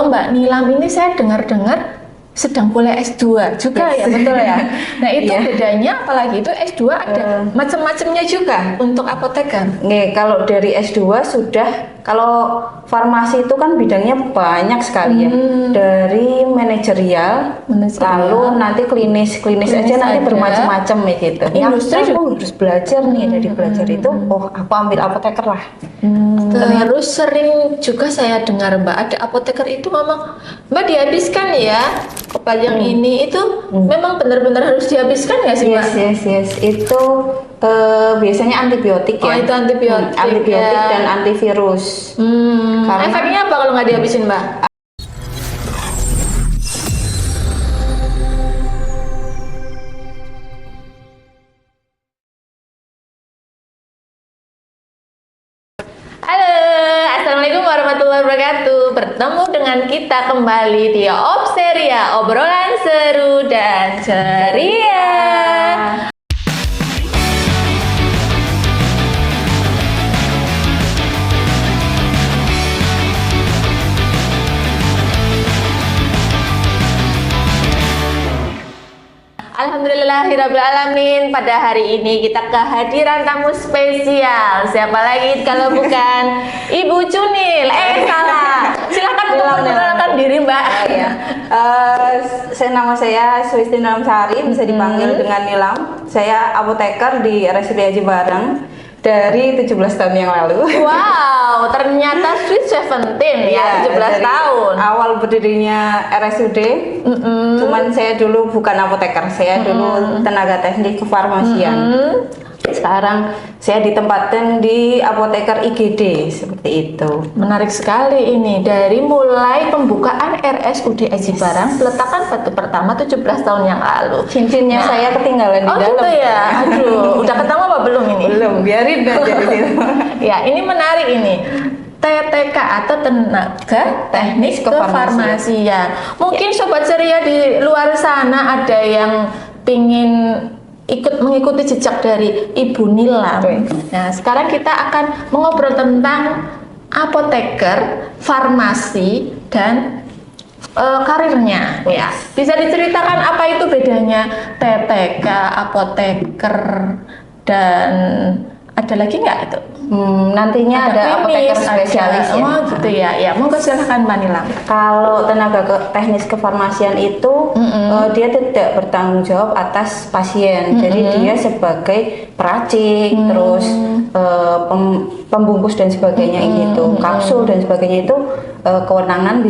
Kalau Mbak Nilam ini saya dengar-dengar sedang kuliah S2 juga ya, betul ya? Nah itu bedanya, apalagi itu S2 ada macam-macamnya juga untuk apoteker. Nih, kalau dari S2 sudah, kalau farmasi itu kan bidangnya banyak sekali ya. Dari manajerial, lalu nanti klinis aja nanti bermacam-macam ya gitu. Industri juga harus belajar nih, dari belajar itu, oh aku ambil apoteker lah. Terus sering juga saya dengar Mbak, ada apoteker itu ngomong, Mbak dihabiskan ya obat yang ini, itu memang benar-benar harus dihabiskan nggak sih Mbak? Yes. Itu biasanya antibiotik ya. Oh itu antibiotik, antibiotik dan antivirus. Efeknya apa kalau nggak dihabisin Mbak? Halo, assalamualaikum warahmatullahi wabarakatuh. Bertemu dengan kita kembali di Obseria, obrolan seru dan ceria. Alhamdulillahirrabbilalamin. Pada hari ini kita kehadiran tamu spesial. Siapa lagi kalau bukan Ibu Cunil? Salah. Silakan memperkenalkan diri Mbak. Nama saya Suisti Nilamsari, bisa dipanggil dengan Nilam. Saya apoteker di RSUD Haji Bareng dari 17 tahun yang lalu. Wow, ternyata Sweet 17 ya, 17 tahun. Awal berdirinya RSUD, cuman saya dulu bukan apoteker, saya dulu tenaga teknik kefarmasian. Sekarang saya ditempatkan di apoteker IGD, seperti itu. Menarik sekali ini, dari mulai pembukaan RSUD Haji Bareng, peletakan batu pertama 17 tahun yang lalu. Cincinnya saya ketinggalan di dalam. Oh gitu ya, aduh, udah ketemu apa belum ini? Belum, biarin aja di situ. Ya, ini menarik ini. TTK atau Tenaga Teknik Kefarmasian. Mungkin Sobat Ceria di luar sana ada yang pingin mengikuti jejak dari Ibu Nilam. Nah, sekarang kita akan mengobrol tentang apoteker, farmasi, dan karirnya. Ya, bisa diceritakan apa itu bedanya TTK, apoteker, dan ada lagi nggak itu? Nantinya ada apoteker spesialis ya. Oh gitu ya. Ya, monggo silahkan Mbak Nilam. Kalau tenaga teknis kefarmasian itu dia tidak bertanggung jawab atas pasien. Jadi dia sebagai peracik, terus pembungkus dan sebagainya gitu, kapsul dan sebagainya itu kewenangan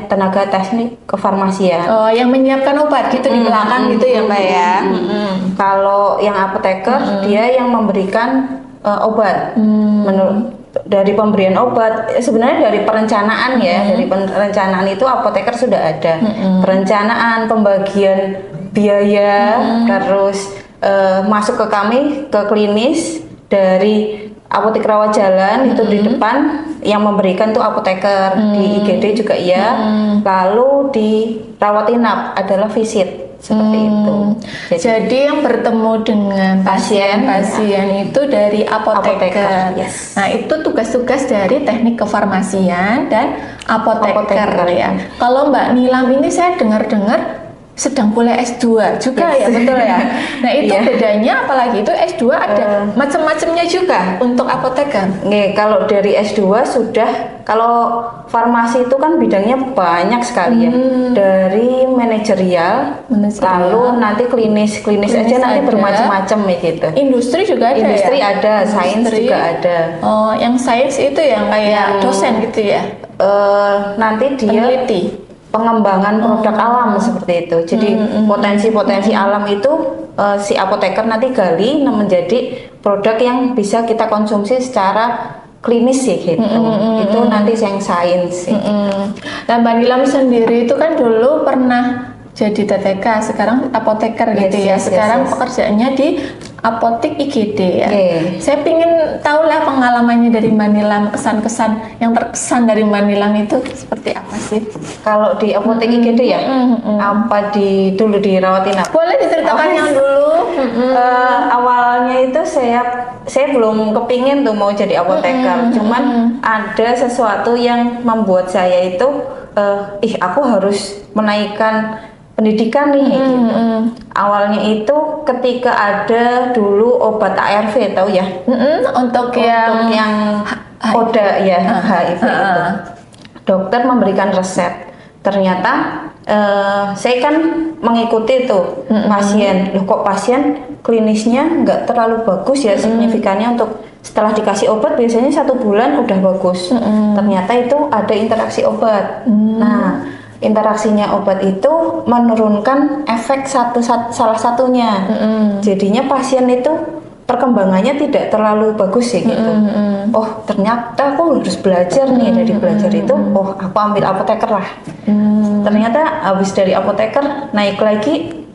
tenaga teknik kefarmasian. Oh, yang menyiapkan obat gitu di belakang gitu ya Mbak ya. Kalau yang apoteker dia yang memberikan obat. Menurut dari pemberian obat, sebenarnya dari perencanaan ya, dari perencanaan itu apoteker sudah ada. Perencanaan, pembagian biaya, terus masuk ke kami ke klinis dari apotek rawat jalan itu di depan, yang memberikan tuh apoteker. Di IGD juga ya. Lalu di rawat inap adalah visit. Seperti itu. Jadi yang bertemu dengan pasien itu dari apoteker. Nah, itu tugas-tugas dari teknik kefarmasian dan apoteker ya. Kalau Mbak Nilam ini saya dengar-dengar sedang kuliah S2 juga ya, betul ya? Nah itu bedanya, apalagi itu S2 ada macam-macamnya juga untuk apoteker. Nih, kalau dari S2 sudah, kalau farmasi itu kan bidangnya banyak sekali ya. Dari manajerial, lalu nanti klinis aja nanti bermacam-macam ya gitu. Industri juga ada. Industri ada, sains juga ada. Oh, yang sains itu yang kayak dosen gitu ya? Nanti dia peneliti. Pengembangan produk alam seperti itu. Jadi potensi-potensi alam itu si apoteker nanti gali menjadi produk yang bisa kita konsumsi secara klinis sih gitu. Itu nanti yang sains. Nah, Mbak Nilam sendiri itu kan dulu pernah jadi TTK, sekarang apoteker gitu ya. Sekarang pekerjaannya di apotek IGD ya. Saya pingin tahu lah pengalamannya dari Mbak Nilam, kesan-kesan yang terkesan dari Mbak Nilam itu seperti apa sih? Kalau di apotek IGD ya, apa dulu di rawat inap? Boleh diceritakan yang dulu. Awalnya itu saya saya belum kepingin tuh mau jadi apoteker. Cuman ada sesuatu yang membuat saya itu, aku harus menaikkan pendidikan nih. Gitu. Awalnya itu ketika ada dulu obat ARV, tahu ya? Untuk yang koda ya HIV itu. Dokter memberikan resep. Ternyata saya kan mengikuti tuh pasien. Loh kok pasien klinisnya nggak terlalu bagus ya signifikannya untuk setelah dikasih obat biasanya 1 bulan udah bagus. Ternyata itu ada interaksi obat. Nah, interaksinya obat itu menurunkan efek salah satunya. Jadinya pasien itu perkembangannya tidak terlalu bagus sih gitu. Oh ternyata aku harus belajar nih, dari belajar itu, aku ambil apoteker lah. Ternyata habis dari apoteker naik lagi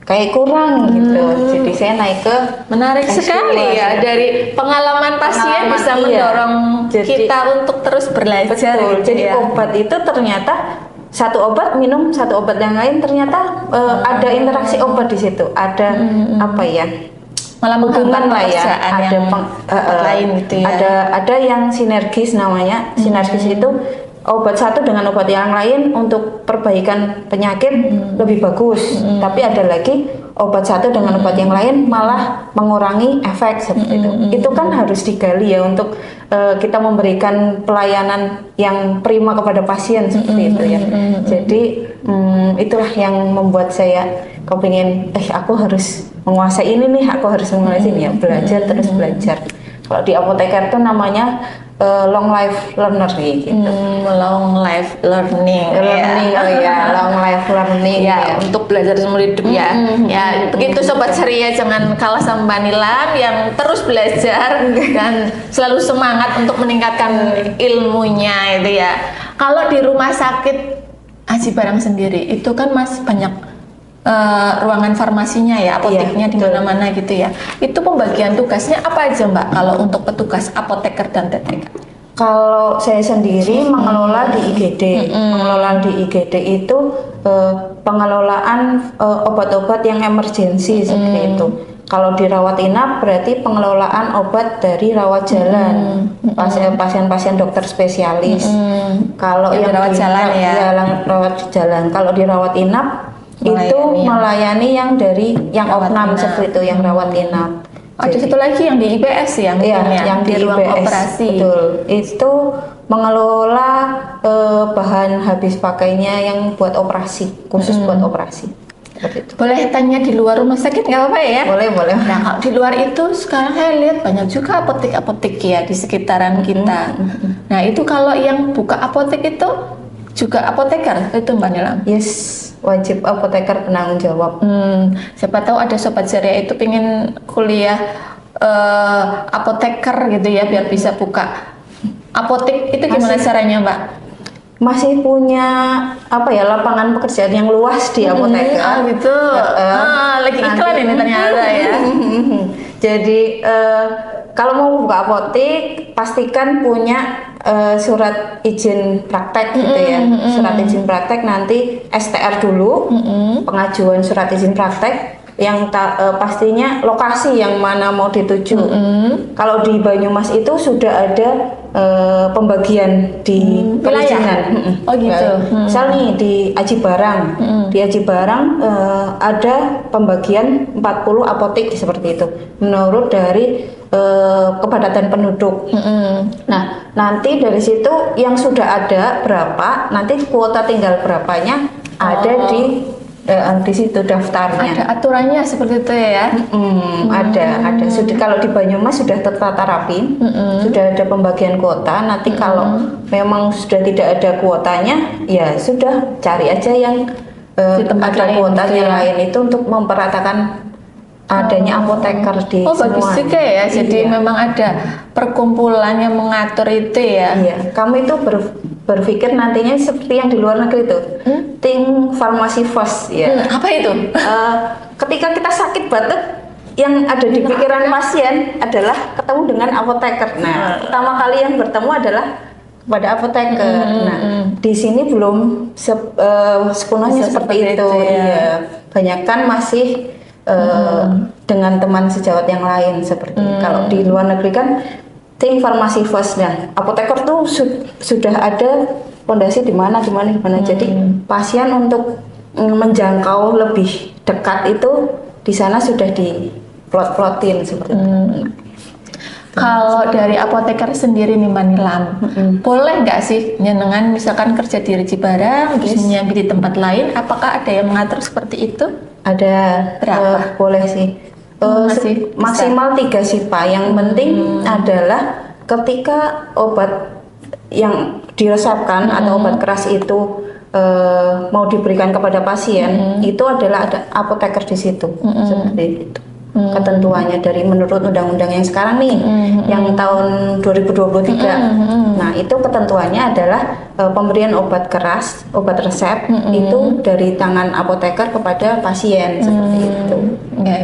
kayak kurang gitu. Jadi saya naik ke menarik sekali ya, dari pengalaman pasien bisa mendorong kita untuk terus belajar. Betul. Gitu jadi ya. obat itu ternyata satu obat minum satu obat yang lain ternyata ada interaksi obat di situ. Ada apa ya? Malah hubungan lah ya, ada lain gitu ya. Ada yang sinergis namanya. Sinergis itu obat satu dengan obat yang lain untuk perbaikan penyakit lebih bagus. Tapi ada lagi obat satu dengan obat yang lain malah mengurangi efek seperti itu. Itu kan harus digali ya untuk kita memberikan pelayanan yang prima kepada pasien seperti itu ya. Jadi itulah yang membuat saya kepingin aku harus menguasai ini nih, aku harus menguasai ini ya, belajar terus belajar. Kalau di apoteker itu namanya long life learner gitu. Long life learning ya. Long life learning ya, untuk belajar seumur hidup ya. Ya, begitu sobat ceria, jangan kalah sama Mbak Nilam yang terus belajar dan selalu semangat untuk meningkatkan ilmunya itu ya. Kalau di rumah sakit Aji Barang sendiri itu kan masih banyak ruangan farmasinya ya, apoteknya di mana-mana gitu ya. Itu pembagian tugasnya apa aja Mbak kalau untuk petugas apoteker dan TTK? Kalau saya sendiri mengelola di IGD, mengelola di IGD itu pengelolaan obat-obat yang emergensi seperti itu. Kalau di rawat inap berarti pengelolaan obat dari rawat jalan, pasien-pasien dokter spesialis. Kalau yang rawat jalan ya, rawat jalan. Kalau di rawat inap melayani yang dari yang opnam seperti itu, yang rawat inap. Ada satu lagi yang di IPS ya, yang di ruang IPS, operasi. Betul. Itu mengelola bahan habis pakainya yang buat operasi, khusus buat operasi. Itu. Boleh tanya di luar rumah sakit nggak apa-apa ya? Boleh. Nah, kalau di luar itu sekarang saya lihat banyak juga apotek-apotek ya di sekitaran kita. Nah, itu kalau yang buka apotek itu juga apoteker itu Mbak Nilam? Yes, wajib apoteker penanggung jawab. Siapa tahu ada sobat ceria itu pengen kuliah apoteker gitu ya, biar bisa buka apotek. Itu gimana caranya Mbak? Masih punya lapangan pekerjaan yang luas di apoteker. Gitu. Lagi iklan ini ternyata ya. Jadi kalau mau buka apotek pastikan punya surat izin praktek gitu ya. Surat izin praktek nanti STR dulu, pengajuan surat izin praktek yang pastinya lokasi yang mana mau dituju. Kalau di Banyumas itu sudah ada pembagian di perizinan. Oh gitu. Misal nih di Aji Barang, di Aji Barang ada pembagian 40 apotek seperti itu menurut dari kepadatan penduduk. Nah, nanti dari situ yang sudah ada berapa, nanti kuota tinggal berapanya ada di situ daftarnya. Ada aturannya seperti itu ya? Ada. Sudah, kalau di Banyumas sudah tertata rapi, sudah ada pembagian kuota. Nanti kalau memang sudah tidak ada kuotanya, ya sudah cari aja yang ada kuotanya lain itu untuk memperatakan adanya apoteker di semua. Bagus juga ya. Jadi memang ada perkumpulan yang mengatur itu ya. Iya. Kamu itu berpikir nantinya seperti yang di luar negeri itu, tim farmasi first ya. Apa itu? Ketika kita sakit batuk, yang ada di pikiran pasien adalah ketemu dengan apoteker. Nah, pertama kali yang bertemu adalah kepada apoteker. Nah, di sini belum sepenuhnya seperti itu. Ya. Banyak kan masih dengan teman sejawat yang lain seperti kalau di luar negeri kan think pharmacy first. Nah, apoteker tuh sudah ada fondasi di mana. Jadi pasien untuk menjangkau lebih dekat itu di sana sudah di plot-plotin seperti itu. Kalau dari apoteker sendiri nih Mbak Nilam, boleh nggak sih nyenengan misalkan kerja di Reji Barang, terus nyambi di tempat lain, apakah ada yang mengatur seperti itu? Ada Berapa? boleh sih. Masih bisa. Maksimal 3 sih Pak. Yang penting adalah ketika obat yang diresepkan atau obat keras itu mau diberikan kepada pasien, itu adalah ada apoteker di situ. Seperti itu. Ketentuannya dari menurut undang-undang yang sekarang nih, yang tahun 2023. Nah, itu ketentuannya adalah pemberian obat keras, obat resep itu dari tangan apoteker kepada pasien seperti itu. Ya.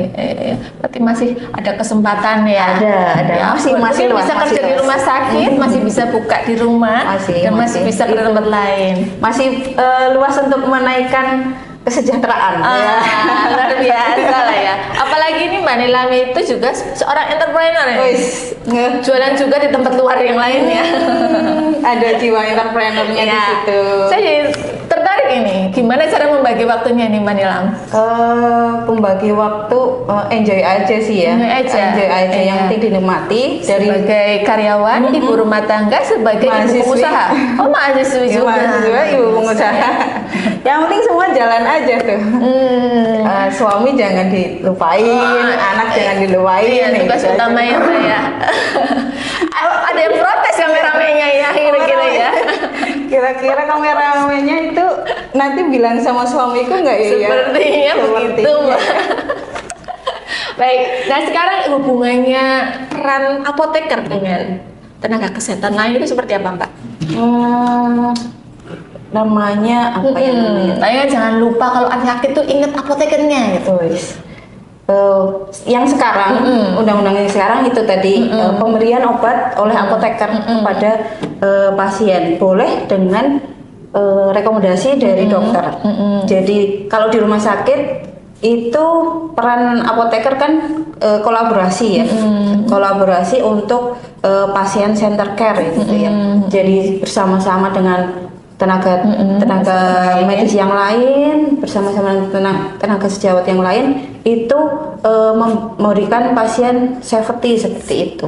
Berarti masih ada kesempatan ya. Ada. Ya, Masih luas, bisa masih kerja di luas. rumah sakit, masih bisa buka di rumah, dan masih bisa ke tempat lain. Masih luas untuk menaikkan kesejahteraan. Luar biasa lah ya. Apalagi ini Mbak Nilam itu juga seorang entrepreneur ya. Jualan juga di tempat luar yang lainnya. Ada jiwa entrepreneurnya di situ. Saya jadi tertarik ini. Gimana cara membagi waktunya nih Mbak Nilam? Pembagi waktu enjoy aja sih ya. Enjoy aja. Yang penting dinikmati dari sebagai karyawan, ibu rumah tangga, sebagai ibu pengusaha. Oh, mahasiswi juga. Mahasiswa, ibu pengusaha. Yang penting semua jalan aja tuh. Suami jangan dilupain, anak jangan dilupain. Iya, tugas utama ya Mbak ya. Ada yang protes kameramennya ya kira-kira ya. Kira-kira kameramennya itu nanti bilang sama suamiku nggak ya? Sepertinya begitu Mbak. Baik, nah sekarang hubungannya peran apoteker dengan tenaga kesehatan lain itu seperti apa Mbak? Namanya apa ya namanya? Tanya jangan lupa kalau ada sakit tuh inget apotekernya gitu. Yang sekarang undang-undang yang sekarang itu tadi pemberian obat oleh apoteker kepada pasien boleh dengan rekomendasi dari dokter. Jadi kalau di rumah sakit itu peran apoteker kan kolaborasi ya, kolaborasi untuk pasien center care gitu ya. Jadi bersama-sama dengan tenaga medis yang lain, bersama-sama dengan tenaga sejawat yang lain itu memberikan pasien safety seperti itu.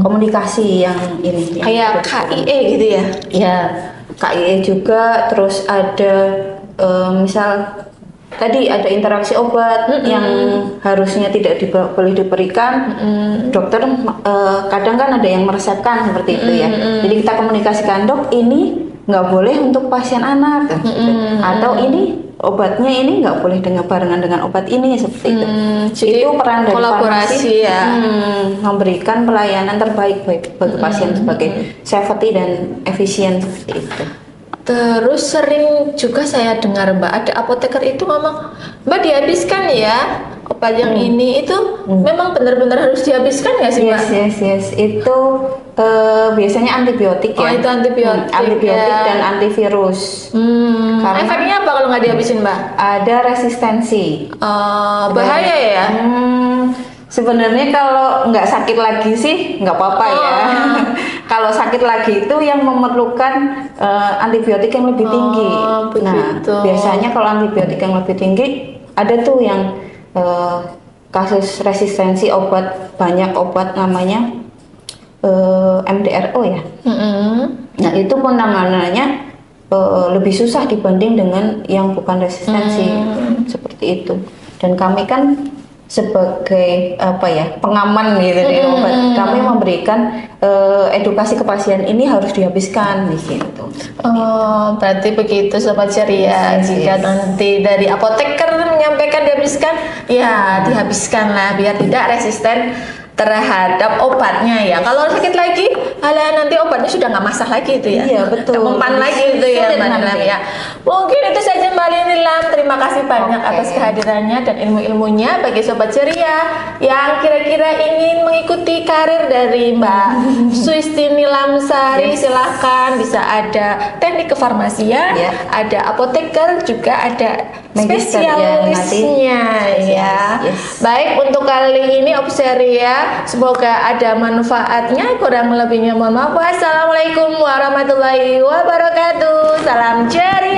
Komunikasi yang ini kayak KIE gitu ya? Ya, KIE juga. Terus ada misal tadi ada interaksi obat yang harusnya tidak boleh diberikan. Dokter kadang kan ada yang meresepkan seperti itu ya. Jadi kita komunikasikan, dok ini nggak boleh untuk pasien anak, atau ini obatnya ini nggak boleh barengan dengan obat ini seperti itu. Itu peran dari kolaborasi ya, memberikan pelayanan terbaik bagi pasien sebagai safety dan efisien seperti itu. Terus sering juga saya dengar Mbak, ada apoteker itu ngomong, Mbak dihabiskan ya obat yang ini itu memang benar-benar harus dihabiskan nggak sih Mbak? Yes. Itu biasanya antibiotik ya. Oh, itu antibiotik. Antibiotik ya. dan antivirus. Karena efeknya apa kalau nggak dihabisin Mbak? Ada resistensi. Bahaya ya? Sebenarnya kalau nggak sakit lagi sih nggak apa-apa ya. Kalau sakit lagi itu yang memerlukan antibiotik yang lebih tinggi. Nah, biasanya kalau antibiotik yang lebih tinggi ada tuh yang kasus resistensi obat, banyak obat namanya MDRO ya. Nah, itu penanganannya lebih susah dibanding dengan yang bukan resistensi seperti itu. Dan kami kan sebagai pengaman gitu di obat, kami memberikan edukasi ke pasien ini harus dihabiskan di situ. Berarti begitu Sobat Ceria. Jika nanti dari apoteker menyampaikan dihabiskan, ya dihabiskan lah biar tidak resisten terhadap obatnya ya. Kalau sakit lagi, nanti obatnya sudah nggak masak lagi itu ya. Iya betul. Mempan lagi itu ya Mbak Nilam ya. Mungkin itu saja Mbak Nilam. Terima kasih banyak atas kehadirannya dan ilmu-ilmunya bagi Sobat Ceria yang kira-kira ingin mengikuti karir dari Mbak Suistini Lamsari. Silahkan, bisa ada teknik kefarmasian, ada apoteker, juga ada Magister, ya, spesialisnya ya. Yes. Baik, untuk kali ini Obseria semoga ada manfaatnya, kurang lebihnya mohon maaf. Wassalamualaikum warahmatullahi wabarakatuh. Salam ceria.